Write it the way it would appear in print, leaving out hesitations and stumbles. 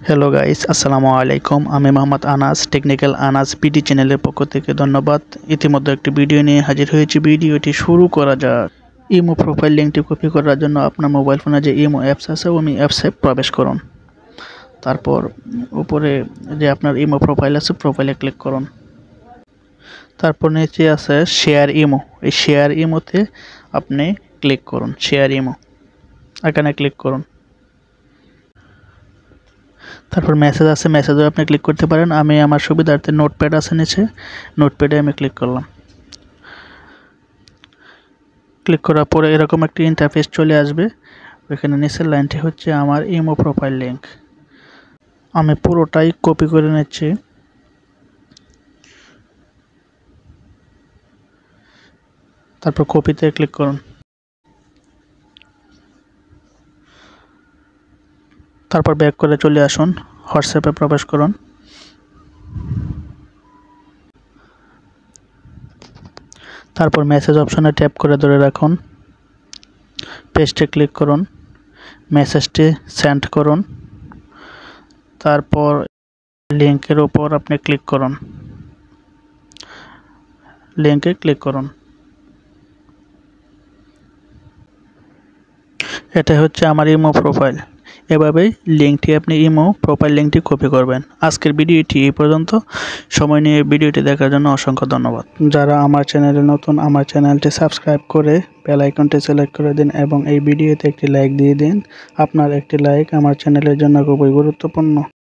Hello guys, আসসালামু আলাইকুম। আমি মোহাম্মদ আনাস, টেকনিক্যাল আনাস পিটি চ্যানেলের পক্ষ থেকে ধন্যবাদ। ইতিমধ্যে একটি ভিডিও নিয়ে হাজির হয়েছি। ভিডিওটি শুরু করা যাক। ইমো প্রোফাইল লিঙ্কটি কপি করার জন্য আপনার মোবাইল ফোনে যে ইমো অ্যাপস আছে ওই অ্যাপসে প্রবেশ করুন। তারপর উপরে যে আপনার ইমো প্রোফাইল আছে প্রোফাইলে ক্লিক করুন। তারপর নিচে আছে শেয়ার ইমো, এই শেয়ার ইমোতে আপনি ক্লিক করুন। শেয়ার ইমো এখানে ক্লিক করুন। তারপর মেসেজ আছে, মেসেজে আপনি ক্লিক করতে পারেন। আমি আমার সুবিধার্থে নোটপ্যাড আছে নিচে, নোটপ্যাডে আমি ক্লিক করলাম। ক্লিক করার পরে এরকম একটি ইন্টারফেস চলে আসবে। এখানে নিচের লাইনটি হচ্ছে আমার ইমো প্রোফাইল লিঙ্ক। আমি পুরোটাই কপি করে নিচ্ছি। তারপর কপিতে ক্লিক করুন। তারপর ব্যাক করে চলে আসুন, হোয়াটসঅ্যাপে প্রবেশ করুন। তারপর মেসেজ অপশনে ট্যাপ করে ধরে রাখুন, পেস্টে ক্লিক করুন, মেসেজটি সেন্ড করুন। তারপর লিঙ্কের উপর আপনি ক্লিক করুন, লিঙ্কে ক্লিক করুন। এটা হচ্ছে আমার ইমো প্রোফাইল। এভাবেই লিঙ্কটি আপনি ইমো প্রোফাইল লিঙ্কটি কপি করবেন। আজকের ভিডিওটি এই পর্যন্ত। সময় নিয়ে ভিডিওটি দেখার জন্য অসংখ্য ধন্যবাদ। যারা আমার চ্যানেলে নতুন, আমার চ্যানেলটি সাবস্ক্রাইব করে বেল আইকনটি সিলেক্ট করে দিন এবং এই ভিডিওতে একটি লাইক দিয়ে দিন। আপনার একটি লাইক আমার চ্যানেলের জন্য খুবই গুরুত্বপূর্ণ।